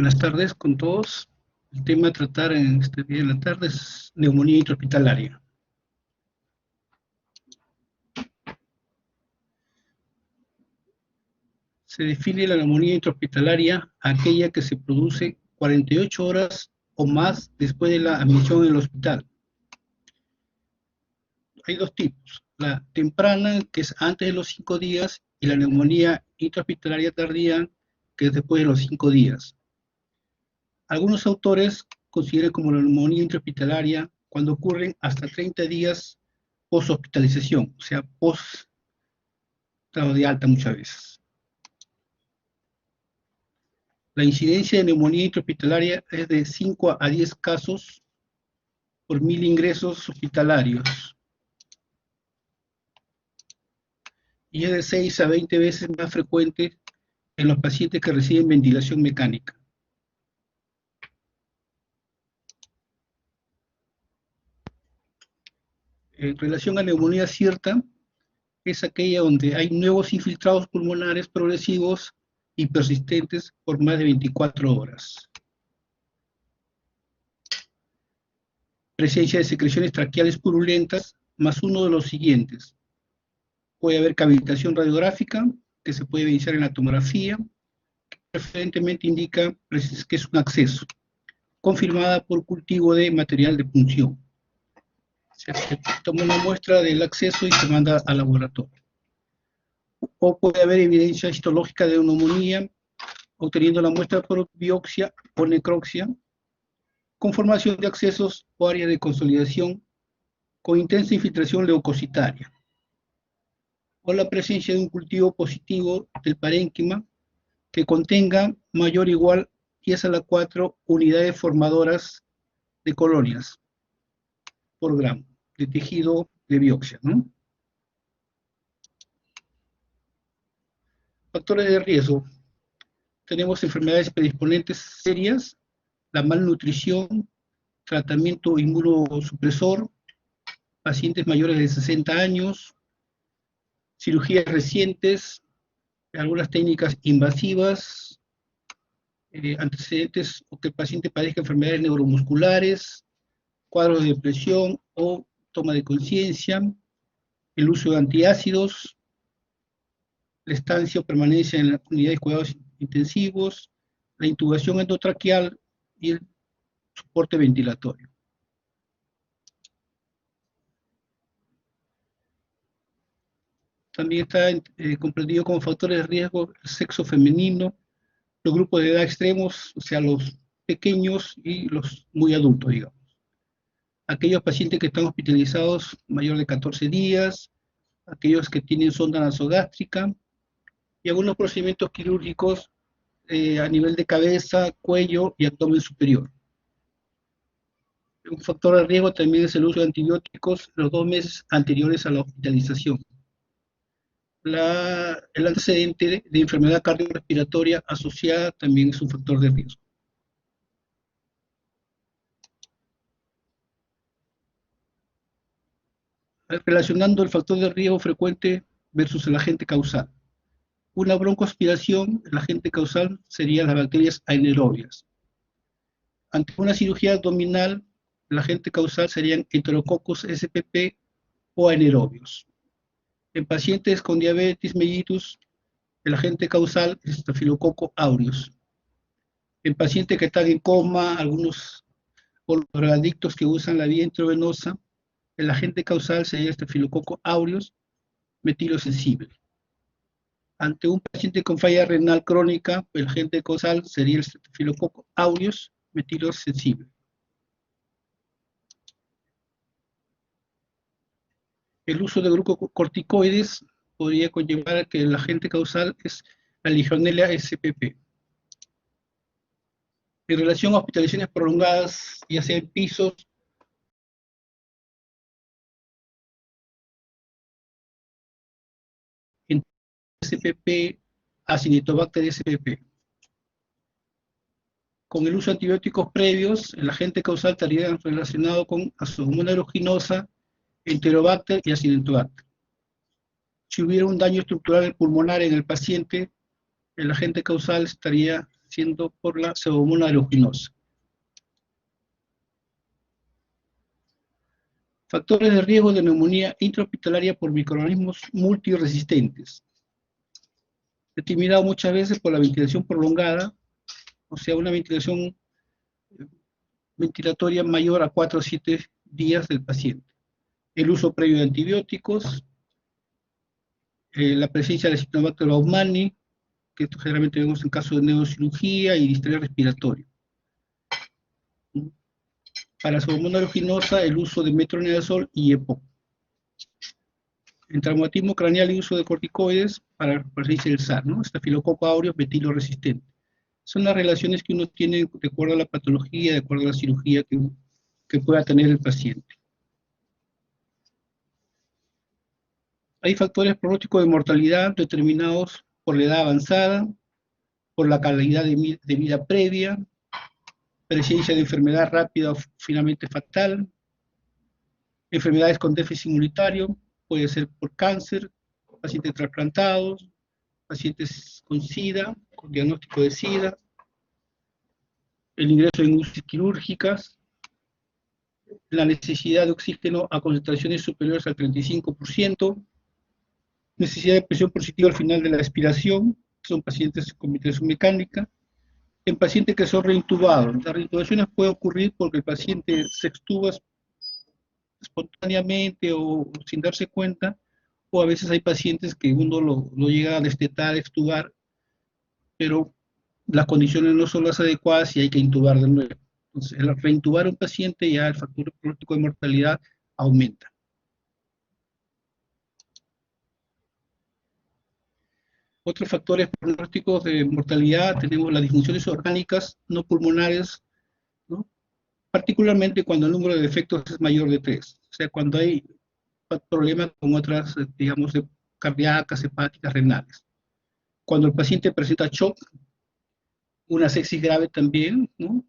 Buenas tardes con todos. El tema a tratar en este día de la tarde es neumonía intrahospitalaria. Se define la neumonía intrahospitalaria aquella que se produce 48 horas o más después de la admisión en el hospital. Hay dos tipos: la temprana, que es antes de los 5 días, y la neumonía intrahospitalaria tardía, que es después de los 5 días. Algunos autores consideran como la neumonía intrahospitalaria cuando ocurren hasta 30 días post-hospitalización, o sea, post-estado de alta muchas veces. La incidencia de neumonía intrahospitalaria es de 5 a 10 casos por 1000 ingresos hospitalarios, y es de 6 a 20 veces más frecuente en los pacientes que reciben ventilación mecánica. En relación a neumonía cierta, es aquella donde hay nuevos infiltrados pulmonares progresivos y persistentes por más de 24 horas. Presencia de secreciones traqueales purulentas, más uno de los siguientes. Puede haber cavitación radiográfica, que se puede evidenciar en la tomografía, que preferentemente indica que es un acceso, confirmada por cultivo de material de punción. Se toma una muestra del acceso y se manda al laboratorio. O puede haber evidencia histológica de neumonía, obteniendo la muestra por biopsia o necropsia, con formación de accesos o área de consolidación con intensa infiltración leucocitaria, o la presencia de un cultivo positivo del parénquima que contenga mayor o igual 10 a la 4 unidades formadoras de colonias por gramo de tejido de biopsia, ¿no? Factores de riesgo. Tenemos enfermedades predisponentes serias, la malnutrición, tratamiento inmunosupresor, pacientes mayores de 60 años, cirugías recientes, algunas técnicas invasivas, antecedentes o que el paciente padezca enfermedades neuromusculares, cuadros de depresión o toma de conciencia, el uso de antiácidos, la estancia o permanencia en la unidad de cuidados intensivos, la intubación endotraqueal y el soporte ventilatorio. También está comprendido como factores de riesgo el sexo femenino, los grupos de edad extremos, o sea, los pequeños y los muy adultos, digamos. Aquellos pacientes que están hospitalizados mayor de 14 días, aquellos que tienen sonda nasogástrica y algunos procedimientos quirúrgicos a nivel de cabeza, cuello y abdomen superior. Un factor de riesgo también es el uso de antibióticos los 2 meses anteriores a la hospitalización. El antecedente de enfermedad cardiorrespiratoria asociada también es un factor de riesgo. Relacionando el factor de riesgo frecuente versus el agente causal. Una broncoaspiración, el agente causal serían las bacterias anaerobias. Ante una cirugía abdominal, el agente causal serían Enterococcus spp o anaerobios. En pacientes con diabetes mellitus, el agente causal es Staphylococcus aureus. En pacientes que están en coma, algunos drogadictos que usan la vía intravenosa, el agente causal sería Staphylococcus aureus metilosensible. Ante un paciente con falla renal crónica, el agente causal sería el Staphylococcus aureus metilosensible. El uso de glucocorticoides podría conllevar a que el agente causal es la Legionella spp. En relación a hospitalizaciones prolongadas, ya sea en pisos, en SPP, Acinetobacter spp. Con el uso de antibióticos previos, el agente causal estaría relacionado con Pseudomonas aeruginosa, Enterobacter y Acinetobacter. Si hubiera un daño estructural pulmonar en el paciente, el agente causal estaría siendo por la Pseudomonas aeruginosa. Factores de riesgo de neumonía intrahospitalaria por microorganismos multiresistentes. Determinado muchas veces por la ventilación prolongada, o sea, una ventilación ventilatoria mayor a 4 o 7 días del paciente. El uso previo de antibióticos, la presencia de Acinetobacter baumannii, que esto generalmente vemos en caso de neurocirugía y distrés respiratorio. Para Pseudomonas aeruginosa, el uso de metronidazol y EPOC. En traumatismo craneal y uso de corticoides para la presencia del SAR, ¿no? Estafilococo aureus metilo resistente. Son las relaciones que uno tiene de acuerdo a la patología, de acuerdo a la cirugía que pueda tener el paciente. Hay factores pronósticos de mortalidad determinados por la edad avanzada, por la calidad de vida previa, presencia de enfermedad rápida o finalmente fatal, enfermedades con déficit inmunitario, puede ser por cáncer, pacientes trasplantados, pacientes con SIDA, con diagnóstico de SIDA, el ingreso en UCI quirúrgicas, la necesidad de oxígeno a concentraciones superiores al 35%, necesidad de presión positiva al final de la expiración, son pacientes con ventilación mecánica, en pacientes que son reintubados. Las reintubaciones pueden ocurrir porque el paciente se extuba espontáneamente o sin darse cuenta, o a veces hay pacientes que uno lo llega a destetar, extubar, pero las condiciones no son las adecuadas y hay que intubar de nuevo. Entonces, al reintubar a un paciente ya el factor pronóstico de mortalidad aumenta. Otros factores pronósticos de mortalidad, tenemos las disfunciones orgánicas no pulmonares, ¿no? Particularmente cuando el número de defectos es mayor de 3, o sea, cuando hay problemas con otras, digamos, cardíacas, hepáticas, renales. Cuando el paciente presenta shock, una sepsis grave también, ¿no?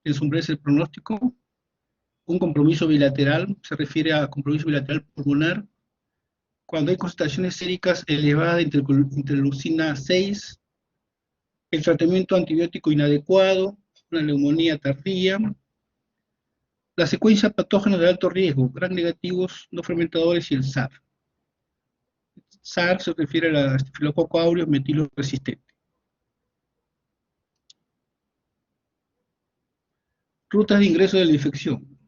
Ensombrece el pronóstico. Un compromiso bilateral, se refiere a compromiso bilateral pulmonar. Cuando hay concentraciones séricas elevadas de interleucina 6, el tratamiento antibiótico inadecuado, una neumonía tardía, la secuencia patógena de alto riesgo, gram negativos, no fermentadores y el SAR. SAR se refiere a la estafilococo aureus metilo resistente. Rutas de ingreso de la infección.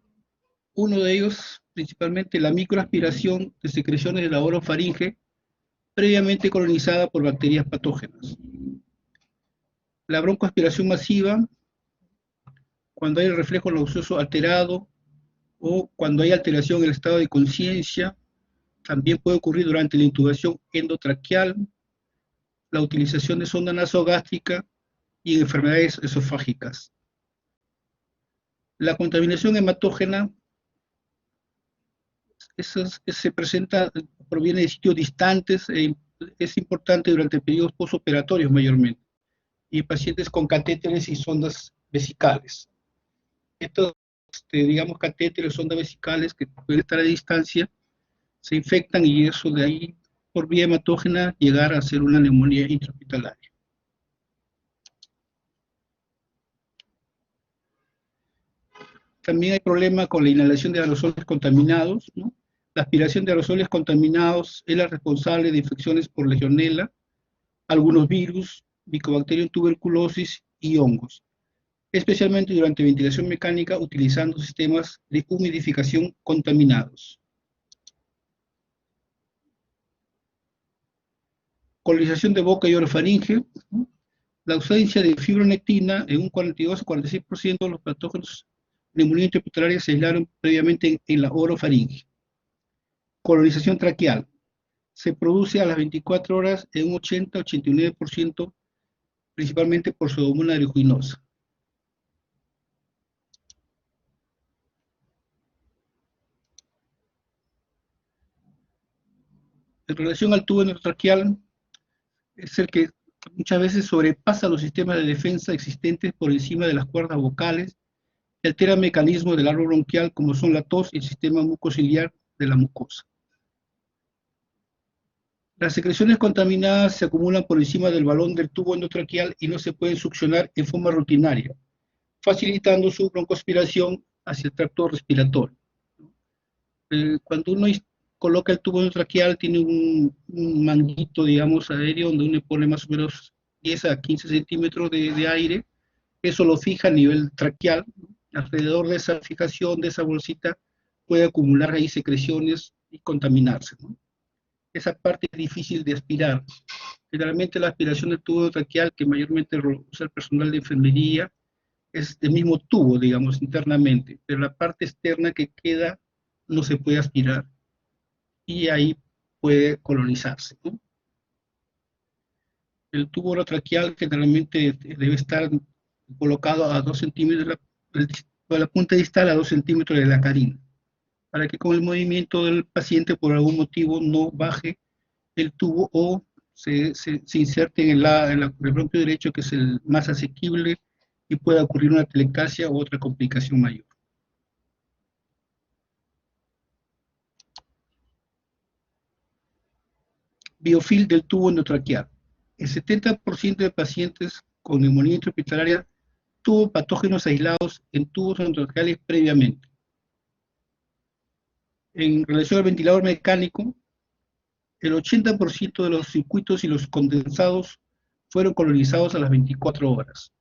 Uno de ellos, principalmente la microaspiración de secreciones de la orofaringe previamente colonizada por bacterias patógenas. La broncoaspiración masiva, cuando hay el reflejo nauseoso alterado o cuando hay alteración en el estado de conciencia, también puede ocurrir durante la intubación endotraqueal, la utilización de sonda nasogástrica y en enfermedades esofágicas. La contaminación hematógena se presenta, proviene de sitios distantes, es importante durante periodos postoperatorios mayormente, y pacientes con catéteres y sondas vesicales. Estos, digamos, catéteres, sondas vesicales que pueden estar a distancia, se infectan y eso de ahí, por vía hematógena, llegar a ser una neumonía intrahospitalaria. También hay problema con la inhalación de aerosoles contaminados, ¿no? La aspiración de aerosoles contaminados es la responsable de infecciones por legionela, algunos virus, Mycobacterium tuberculosis y hongos, especialmente durante ventilación mecánica utilizando sistemas de humidificación contaminados. Colonización de boca y orofaringe, ¿no? La ausencia de fibronectina en un 42 o 46% de los patógenos neumonía intrahospitalaria se aislaron previamente en la orofaringe. Colonización traqueal. Se produce a las 24 horas en un 80-89%, principalmente por Pseudomonas aeruginosa. En relación al tubo endotraqueal, es el que muchas veces sobrepasa los sistemas de defensa existentes por encima de las cuerdas vocales y altera mecanismos del árbol bronquial como son la tos y el sistema mucociliar de la mucosa. Las secreciones contaminadas se acumulan por encima del balón del tubo endotraqueal y no se pueden succionar en forma rutinaria, facilitando su broncoaspiración hacia el tracto respiratorio. Cuando uno coloca el tubo endotraqueal, tiene un manguito, digamos, aéreo, donde uno pone más o menos 10 a 15 centímetros de aire. Eso lo fija a nivel traqueal. Alrededor de esa fijación, de esa bolsita, puede acumular ahí secreciones y contaminarse, ¿no? Esa parte es difícil de aspirar. Generalmente la aspiración del tubo traqueal, que mayormente usa el personal de enfermería, es del mismo tubo, digamos, internamente, pero la parte externa que queda no se puede aspirar y ahí puede colonizarse, ¿no? El tubo orotraqueal generalmente debe estar colocado a 2 centímetros, la punta distal a 2 centímetros de la carina, para que con el movimiento del paciente por algún motivo no baje el tubo o se inserte en el bronquio derecho, que es el más asequible, y pueda ocurrir una telectasia u otra complicación mayor. Biofilm del tubo endotraqueal. El 70% de pacientes con neumonía intrahospitalaria tuvo patógenos aislados en tubos endotraqueales previamente. En relación al ventilador mecánico, el 80% de los circuitos y los condensados fueron colonizados a las 24 horas.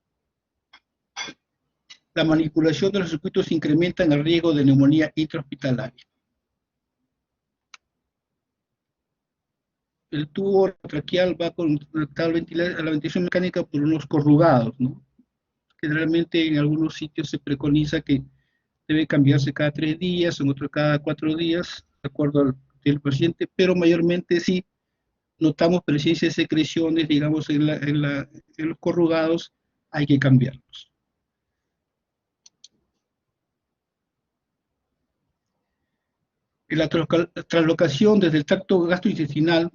La manipulación de los circuitos incrementa el riesgo de neumonía intrahospitalaria. El tubo traqueal va conectado a la ventilación mecánica por unos corrugados, ¿no? Generalmente en algunos sitios se preconiza que debe cambiarse cada 3 días, en otros cada 4 días, de acuerdo al paciente, pero mayormente sí notamos presencia de secreciones, digamos, en los corrugados, hay que cambiarlos. La translocación desde el tracto gastrointestinal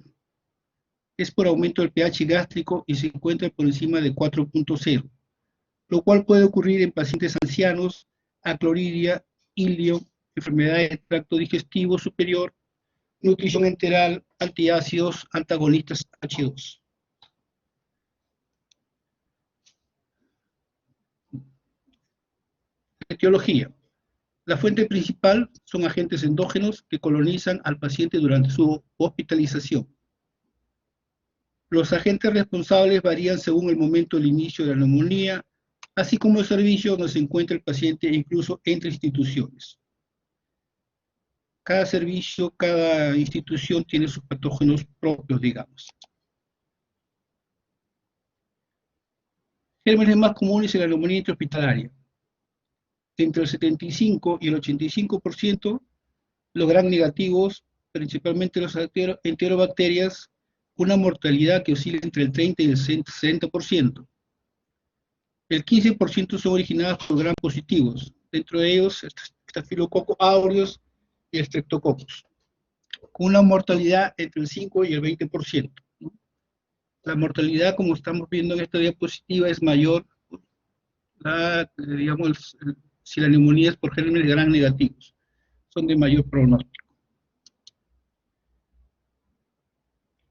es por aumento del pH gástrico y se encuentra por encima de 4.0, lo cual puede ocurrir en pacientes ancianos, acloridia, ilio, enfermedades del tracto digestivo superior, nutrición enteral, antiácidos, antagonistas H2. Etiología. La fuente principal son agentes endógenos que colonizan al paciente durante su hospitalización. Los agentes responsables varían según el momento del inicio de la neumonía, así como el servicio donde se encuentra el paciente e incluso entre instituciones. Cada servicio, cada institución tiene sus patógenos propios, digamos. Gérmenes más comunes en la neumonía intrahospitalaria. Entre el 75 y el 85%, los gram negativos, principalmente los enterobacterias, una mortalidad que oscila entre el 30 y el 60%. El 15% son originadas por gram positivos, dentro de ellos Staphylococcus aureus y Streptococcus, con una mortalidad entre el 5 y el 20%. ¿No? La mortalidad, como estamos viendo en esta diapositiva, es mayor, digamos, si la neumonía es por gérmenes gram negativos, son de mayor pronóstico.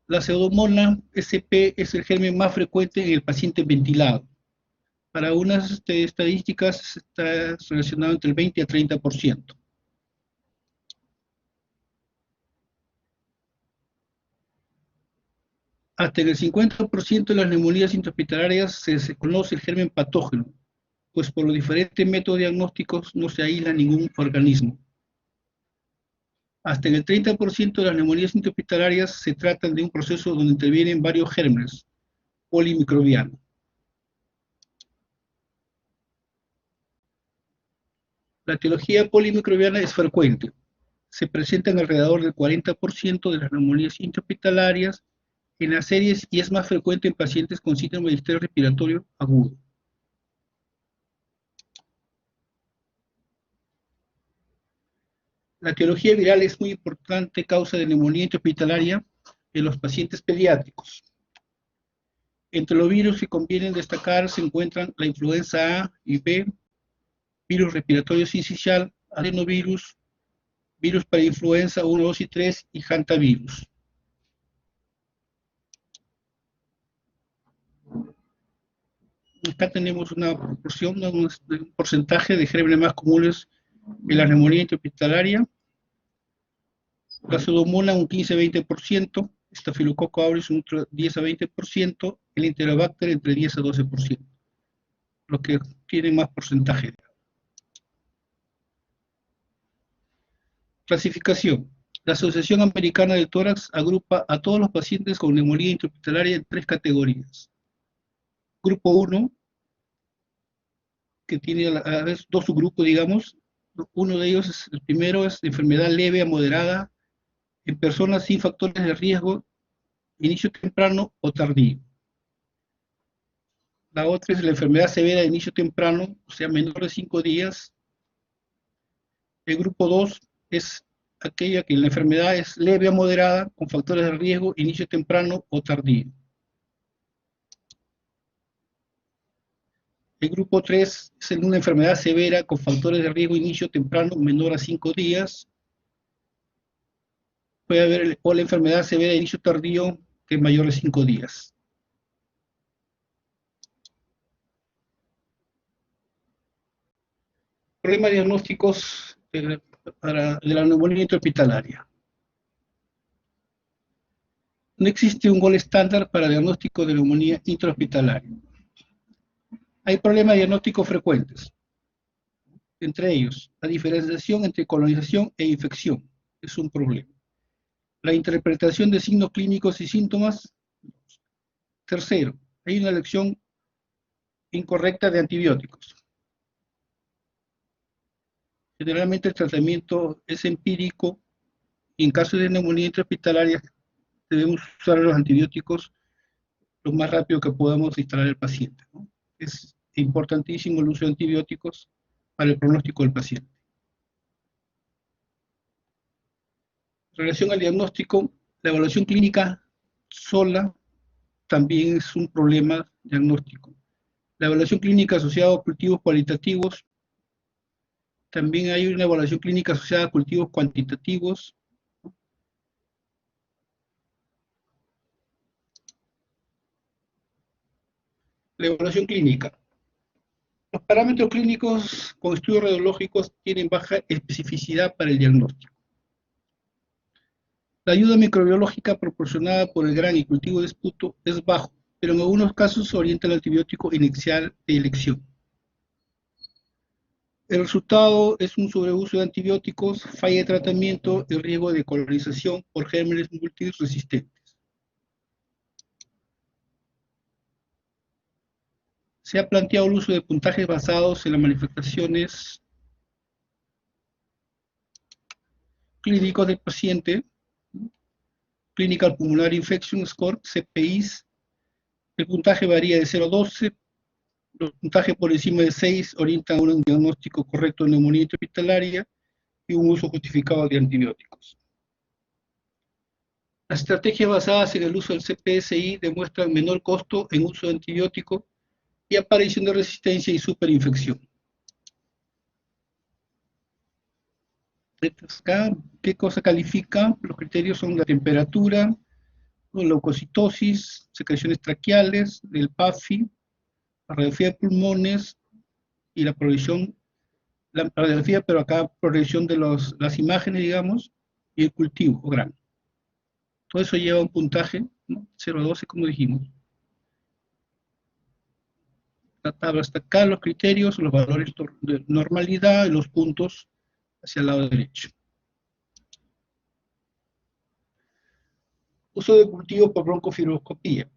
La pseudomonas SP es el germen más frecuente en el paciente ventilado. Para unas estadísticas está relacionado entre el 20 a 30%. Hasta en el 50% de las neumonías intrahospitalarias se conoce el germen patógeno, pues por los diferentes métodos diagnósticos no se aísla ningún organismo. Hasta en el 30% de las neumonías intrahospitalarias se tratan de un proceso donde intervienen varios gérmenes polimicrobianos. La etiología polimicrobiana es frecuente. Se presentan alrededor del 40% de las neumonías intrahospitalarias en las series y es más frecuente en pacientes con síndrome de distrés respiratorio agudo. La etiología viral es muy importante causa de neumonía intrahospitalaria en los pacientes pediátricos. Entre los virus que convienen destacar se encuentran la influenza A y B, virus respiratorio sincicial, adenovirus, virus para influenza 1, 2 y 3 y hantavirus. Acá tenemos una proporción, un porcentaje de gérmenes más comunes en la neumonía intrahospitalaria. La pseudomonas un 15-20%, Staphylococcus aureus un 10 a 20%, el Enterobacter entre 10 a 12%, los que tienen más porcentaje. Clasificación. La Asociación Americana del Tórax agrupa a todos los pacientes con neumonía intrahospitalaria en 3 categorías. Grupo 1, que tiene a la vez 2 subgrupos, digamos. Uno de ellos, el primero es enfermedad leve a moderada en personas sin factores de riesgo, inicio temprano o tardío. La otra es la enfermedad severa de inicio temprano, o sea, menor de 5 días. El grupo 2 es aquella que la enfermedad es leve a moderada, con factores de riesgo, inicio temprano o tardío. El grupo 3 es una enfermedad severa con factores de riesgo, inicio temprano, menor a 5 días. Puede haber o la enfermedad severa de inicio tardío, que es mayor de 5 días. Problemas diagnósticos de la neumonía intrahospitalaria. No existe un gol estándar para diagnóstico de neumonía intrahospitalaria. Hay problemas diagnósticos frecuentes, entre ellos, la diferenciación entre colonización e infección es un problema. La interpretación de signos clínicos y síntomas. Tercero, hay una elección incorrecta de antibióticos. Generalmente el tratamiento es empírico y en caso de neumonía intrahospitalaria debemos usar los antibióticos lo más rápido que podamos instalar el paciente, ¿no? Es importantísimo el uso de antibióticos para el pronóstico del paciente. En relación al diagnóstico, la evaluación clínica sola también es un problema diagnóstico. La evaluación clínica asociada a cultivos cualitativos, también hay una evaluación clínica asociada a cultivos cuantitativos. La evaluación clínica. Los parámetros clínicos con estudios radiológicos tienen baja especificidad para el diagnóstico. La ayuda microbiológica proporcionada por el gran y cultivo de esputo es bajo, pero en algunos casos se orienta al antibiótico inicial de elección. El resultado es un sobreuso de antibióticos, falla de tratamiento y riesgo de colonización por gérmenes multiresistentes. Se ha planteado el uso de puntajes basados en las manifestaciones clínicos del paciente, Clinical Pulmonary Infection Score, CPIs. El puntaje varía de 0 a 12. Los puntajes por encima de 6 orientan a un diagnóstico correcto de neumonía intrahospitalaria y un uso justificado de antibióticos. Las estrategias basadas en el uso del CPSI demuestran menor costo en uso de antibióticos y aparición de resistencia y superinfección. Acá, ¿qué cosa califica? Los criterios son la temperatura, la leucocitosis, secreciones traqueales, el PAFI, la radiografía de pulmones y la progresión, la radiografía, pero acá progresión de las imágenes, digamos, y el cultivo o grano. Todo eso lleva un puntaje, ¿no? 0 a 12, como dijimos. La tabla está acá, los criterios, los valores de normalidad y los puntos hacia el lado derecho. Uso de cultivos por broncofibroscopía.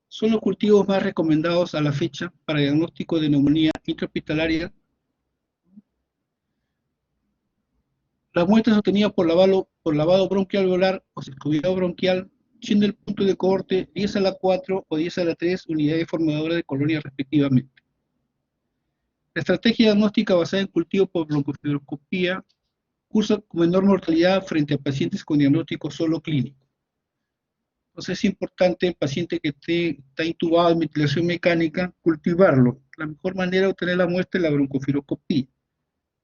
Son los cultivos más recomendados a la fecha para diagnóstico de neumonía intrahospitalaria. Las muestras obtenidas por lavado bronquial alveolar o escobillado bronquial, siendo el punto de cohorte 10 a la 4 o 10 a la 3 unidades formadoras de colonia respectivamente. La estrategia diagnóstica basada en cultivo por broncofibroscopía cursa con menor mortalidad frente a pacientes con diagnóstico solo clínico. Entonces es importante el paciente que está intubado en ventilación mecánica, cultivarlo. La mejor manera de obtener la muestra es la broncofibroscopía.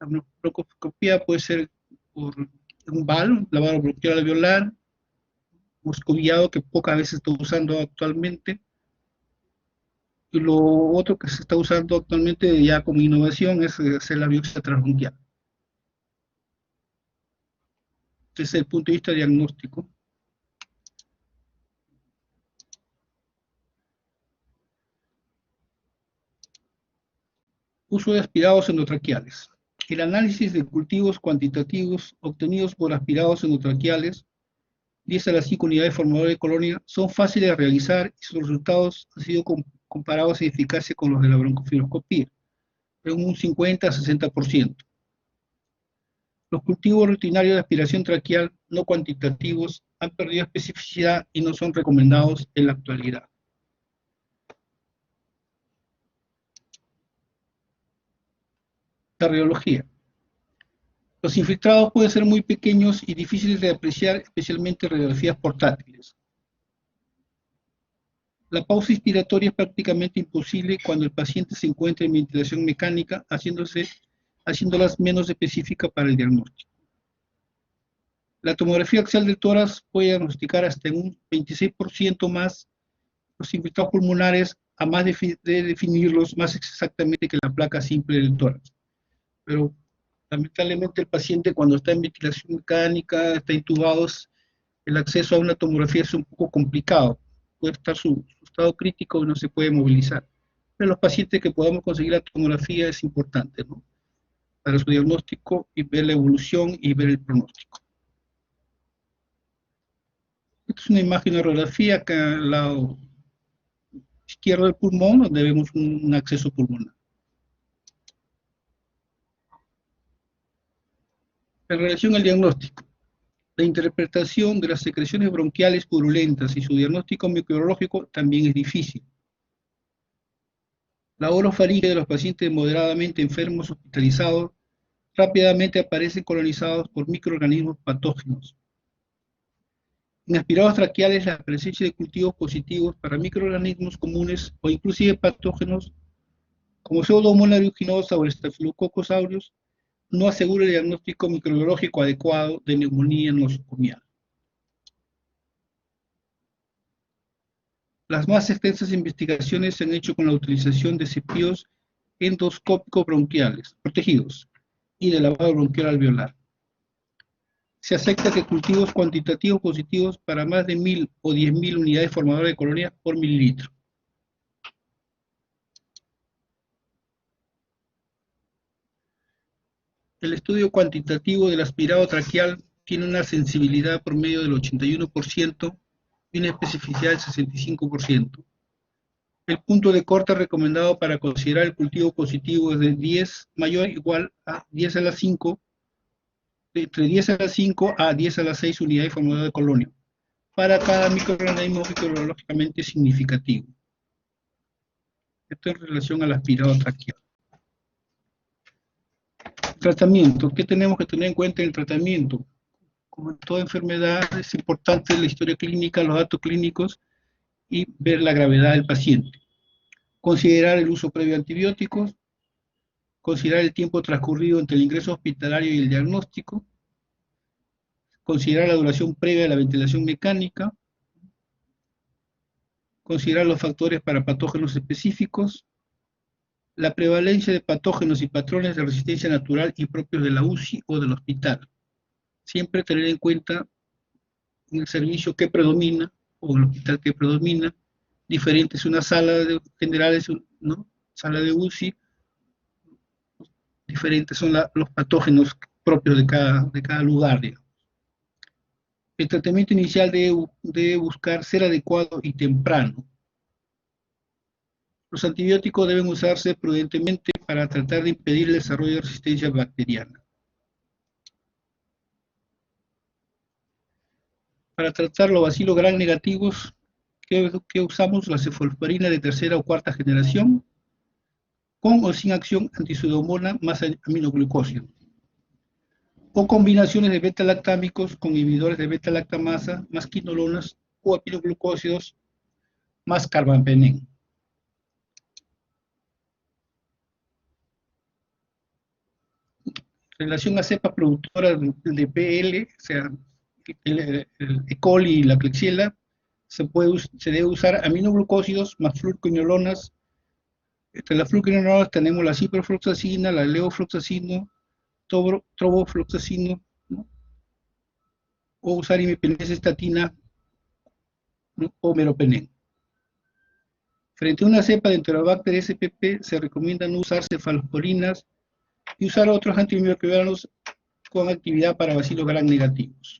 La broncofibroscopía puede ser por un VAL, lavado bronquial alveolar, o escobillado, que pocas veces estoy usando actualmente, Y lo otro que se está usando actualmente ya como innovación es hacer la biopsia transbronquial. Desde el punto de vista diagnóstico. Uso de aspirados endotraqueales. El análisis de cultivos cuantitativos obtenidos por aspirados endotraqueales, 10 a las 5 unidades formadoras de colonia, son fáciles de realizar y sus resultados han sido comparados en eficacia con los de la broncofiloscopía, en un 50 a 60%. Los cultivos rutinarios de aspiración traqueal no cuantitativos han perdido especificidad y no son recomendados en la actualidad. La radiología. Los infiltrados pueden ser muy pequeños y difíciles de apreciar, especialmente en radiografías portátiles. La pausa inspiratoria es prácticamente imposible cuando el paciente se encuentra en ventilación mecánica, haciéndolas menos específicas para el diagnóstico. La tomografía axial del tórax puede diagnosticar hasta en un 26% más los infiltrados pulmonares, a más de definirlos más exactamente que la placa simple del tórax. Pero lamentablemente el paciente cuando está en ventilación mecánica, está intubado, el acceso a una tomografía es un poco complicado. Puede estar su estado crítico y no se puede movilizar. Pero los pacientes que podamos conseguir la tomografía es importante, ¿no? Para su diagnóstico y ver la evolución y ver el pronóstico. Esta es una imagen de radiografía acá al lado izquierdo del pulmón, donde vemos un acceso pulmonar. En relación al diagnóstico, la interpretación de las secreciones bronquiales purulentas y su diagnóstico microbiológico también es difícil. La orofaringe de los pacientes moderadamente enfermos hospitalizados rápidamente aparecen colonizados por microorganismos patógenos. En aspirados traqueales, la presencia de cultivos positivos para microorganismos comunes o inclusive patógenos como Pseudomonas aeruginosa o Staphylococcus aureus no asegura el diagnóstico microbiológico adecuado de neumonía nosocomial. Las más extensas investigaciones se han hecho con la utilización de cepillos endoscópicos bronquiales protegidos y de lavado bronquial alveolar. Se acepta que cultivos cuantitativos positivos para más de 1000 o 10.000 unidades formadoras de colonia por mililitro. El estudio cuantitativo del aspirado traqueal tiene una sensibilidad promedio del 81% y una especificidad del 65%. El punto de corte recomendado para considerar el cultivo positivo es de 10 mayor o igual a 10 a la 5, entre 10 a la 5 a 10 a la 6 unidades formadoras de colonia, para cada microorganismo microbiológicamente significativo. Esto en relación al aspirado traqueal. Tratamiento. ¿Qué tenemos que tener en cuenta en el tratamiento? Como en toda enfermedad, es importante la historia clínica, los datos clínicos y ver la gravedad del paciente. Considerar el uso previo de antibióticos, considerar el tiempo transcurrido entre el ingreso hospitalario y el diagnóstico, considerar la duración previa de la ventilación mecánica, considerar los factores para patógenos específicos, la prevalencia de patógenos y patrones de resistencia natural y propios de la UCI o del hospital. Siempre tener en cuenta el servicio que predomina o el hospital que predomina, diferente es una sala de generales, ¿no? Sala de UCI, diferentes son los patógenos propios de cada lugar, digamos. El tratamiento inicial debe buscar ser adecuado y temprano. Los antibióticos deben usarse prudentemente para tratar de impedir el desarrollo de resistencia bacteriana. Para tratar los bacilos gram negativos, ¿qué usamos? La cefalorina de tercera o cuarta generación, con o sin acción anti-pseudomonas más aminoglucósidos, o combinaciones de beta-lactámicos con inhibidores de beta-lactamasa más quinolonas o aminoglucósidos más carbapenem. En relación a cepas productoras de PL, o sea, el E. coli y la Klebsiella, se debe usar aminoglucósidos más fluorquinolonas Entre las fluoroquinolonas tenemos la ciprofloxacina, la levofloxacino, trobofloxacino, ¿no? O usar imipenencestatina, ¿no? O meropenem. Frente a una cepa de Enterobacter spp se recomienda no usar cefalosporinas y usar otros antimicrobianos con actividad para bacilos gram negativos.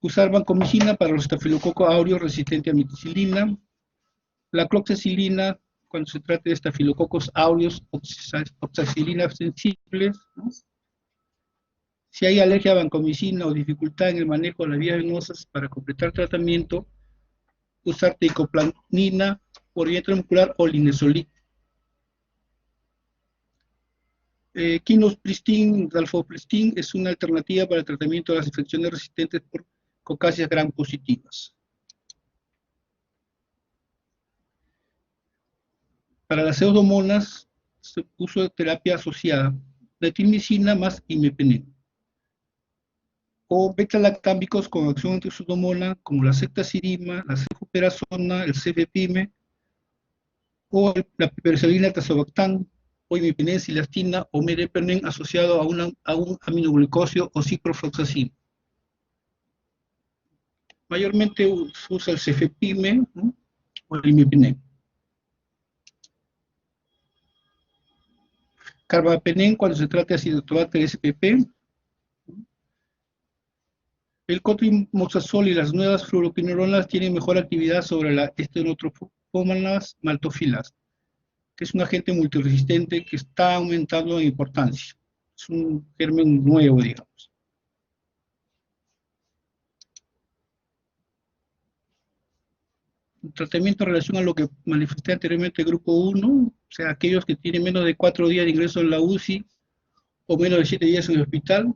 Usar vancomicina para los estafilococos aureus resistentes a meticilina, la cloxacilina cuando se trata de estafilococos aureus oxacilina sensibles, ¿no? Si hay alergia a vancomicina o dificultad en el manejo de las vías venosas para completar tratamiento, usar teicoplancina por vía intramuscular o linezolid. Quinospristin, dalfopristin es una alternativa para el tratamiento de las infecciones resistentes por cocáceas gram positivas. Para las pseudomonas, uso de terapia asociada, metilmicina más imipenem. O beta-lactámicos con acción anti-pseudomona, como la ceftazidima, la cefuperazona, el cefepime, o la piperacilina tazobactam, o imipenem, cilastina, o meropenem asociado a un aminoglucósido o ciprofloxacina. Mayormente se usa el cefepime, ¿no? O el imipenem. Carbapenem cuando se trata de Acinetobacter spp, el cotrimoxazol y las nuevas fluoroquinolonas tienen mejor actividad sobre la Stenotropomonas maltophilas, que es un agente multiresistente que está aumentando en importancia. Es un germen nuevo, digamos. El tratamiento en relación a lo que manifesté anteriormente, grupo 1, o sea, aquellos que tienen menos de 4 días de ingreso en la UCI o menos de 7 días en el hospital,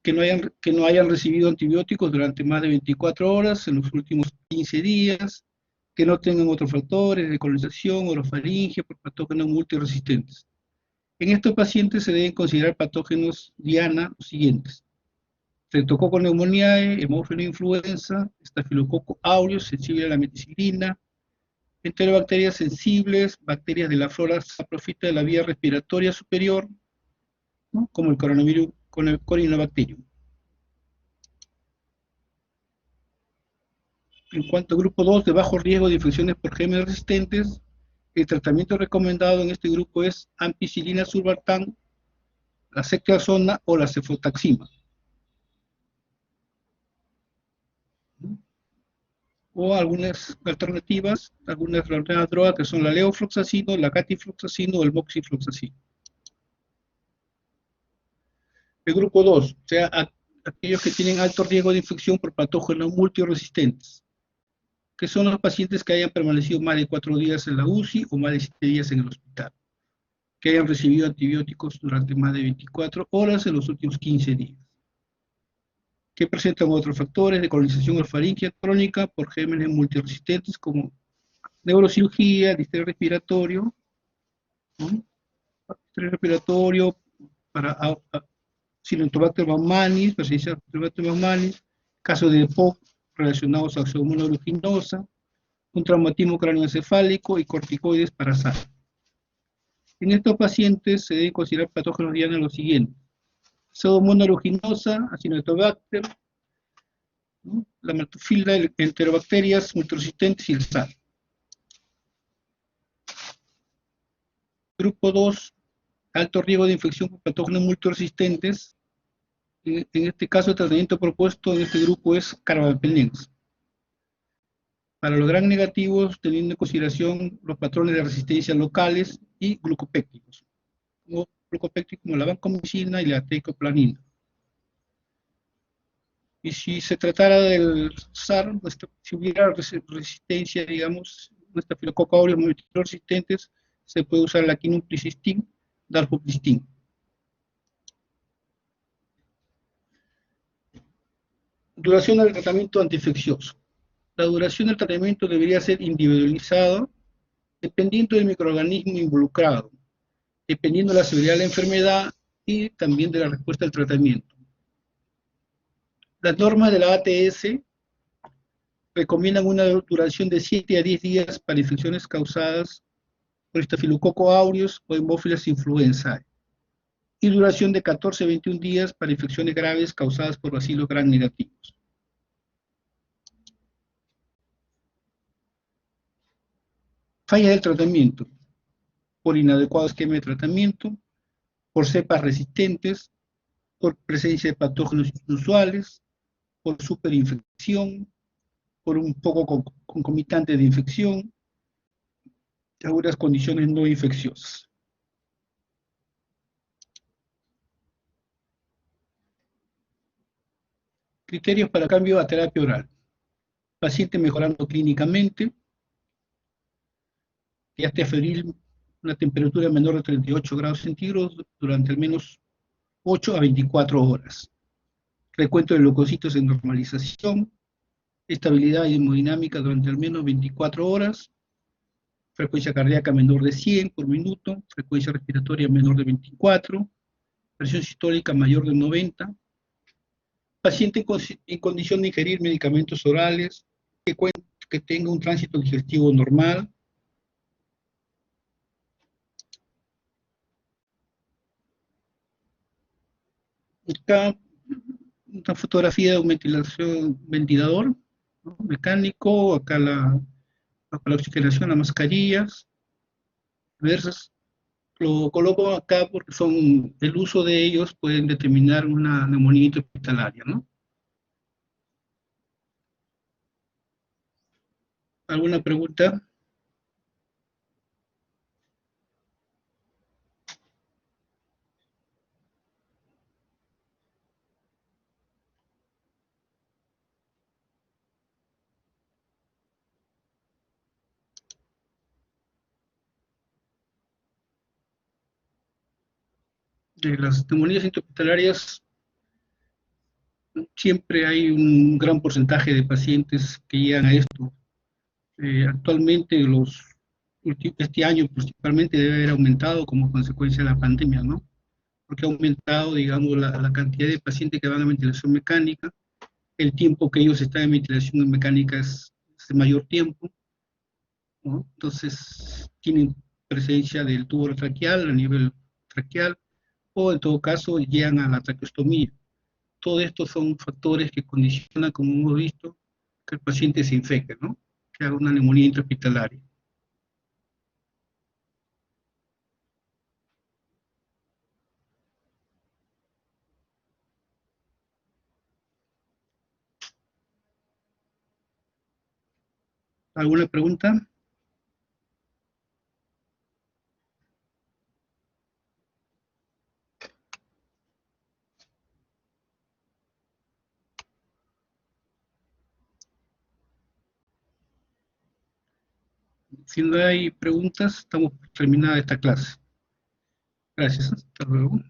que no hayan recibido antibióticos durante más de 24 horas en los últimos 15 días, que no tengan otros factores de colonización, orofaringe por patógenos multiresistentes. En estos pacientes se deben considerar patógenos diana los siguientes: Streptococcus pneumoniae, hemófilo influenza, estafilococo aureus, sensible a la meticilina, enterobacterias sensibles, bacterias de la flora saprofita de la vía respiratoria superior, ¿no? Como el coronavirus con el Corynebacterium. En cuanto al grupo 2, de bajo riesgo de infecciones por gérmenes resistentes, el tratamiento recomendado en este grupo es ampicilina surbartán, la ceftriaxona o la cefotaxima. O algunas alternativas, algunas drogas que son la levofloxacino, la catifloxacino o el moxifloxacino. El grupo 2, o sea, aquellos que tienen alto riesgo de infección por patógenos multiresistentes, que son los pacientes que hayan permanecido más de 4 días en la UCI o más de 7 días en el hospital, que hayan recibido antibióticos durante más de 24 horas en los últimos 15 días, que presentan otros factores de colonización orofaringea crónica por gérmenes multiresistentes como neurocirugía, distrés respiratorio, ¿no? Distrés respiratorio para Acinetobacter baumannii, presencia de Acinetobacter baumannii, casos de POC relacionados a Pseudomonas aeruginosa, un traumatismo cráneoencefálico y corticoides para SARS. En estos pacientes se deben considerar patógenos diana los siguientes: Pseudomonas aeruginosa, Acinetobacter, ¿no? La maltophilia, enterobacterias multiresistentes y el SARS. Grupo 2, alto riesgo de infección por patógenos multiresistentes. En este caso, el tratamiento propuesto en este grupo es carbapenem. Para los gram negativos, teniendo en consideración los patrones de resistencia locales y glucopépticos, como la vancomicina y la teicoplanina. Y si se tratara del SARS, si hubiera resistencia, digamos, estafilococcus aureus multiresistentes, se puede usar la quinupristin, dalfopristin. Duración del tratamiento antiinfeccioso. La duración del tratamiento debería ser individualizada dependiendo del microorganismo involucrado, dependiendo de la severidad de la enfermedad y también de la respuesta al tratamiento. Las normas de la ATS recomiendan una duración de 7 a 10 días para infecciones causadas por Staphylococcus aureus o Haemophilus influenzae, y duración de 14 a 21 días para infecciones graves causadas por bacilos gram negativos. Falla del tratamiento: por inadecuado esquema de tratamiento, por cepas resistentes, por presencia de patógenos inusuales, por superinfección, por un poco concomitante de infección, y algunas condiciones no infecciosas. Criterios para cambio a terapia oral: paciente mejorando clínicamente, diastasia febril, una temperatura menor de 38 grados centígrados durante al menos 8 a 24 horas, recuento de leucocitos en normalización, estabilidad hemodinámica durante al menos 24 horas, frecuencia cardíaca menor de 100 por minuto, frecuencia respiratoria menor de 24, presión sistólica mayor de 90, paciente en condición de ingerir medicamentos orales, que tenga un tránsito digestivo normal. Acá una fotografía de un ventilador, ¿no?, mecánico, acá para la oxigenación, las mascarillas, diversas. Lo coloco acá porque el uso de ellos pueden determinar una neumonía intrahospitalaria, ¿no? ¿Alguna pregunta? De las neumonías intrahospitalarias, siempre hay un gran porcentaje de pacientes que llegan a esto. Actualmente, este año principalmente debe haber aumentado como consecuencia de la pandemia, ¿no? Porque ha aumentado, digamos, la cantidad de pacientes que van a ventilación mecánica, el tiempo que ellos están en ventilación mecánica es de mayor tiempo, ¿no? Entonces, tienen presencia del tubo traqueal a nivel traqueal, o en todo caso llegan a la traqueostomía. Todos estos son factores que condicionan, como hemos visto, que el paciente se infecte, ¿no? Que haga una neumonía intrahospitalaria. ¿Alguna pregunta? Si no hay preguntas, estamos terminada esta clase. Gracias, hasta luego.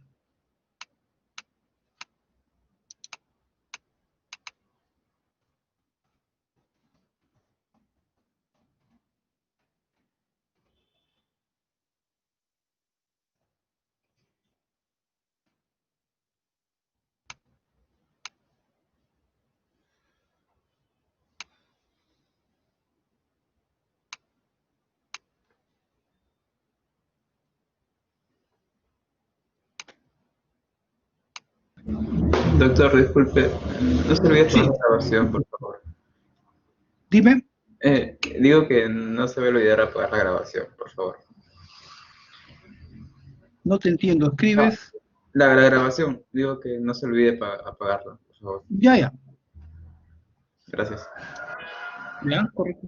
Doctor, disculpe, no se olvide Sí, tomar la grabación, por favor. dime. Digo que no se me olvidara apagar la grabación, por favor. No te entiendo. No, ¿Escribes? la grabación, digo que no se olvide apagarla, por favor. Ya, ya. Gracias. Ya, correcto.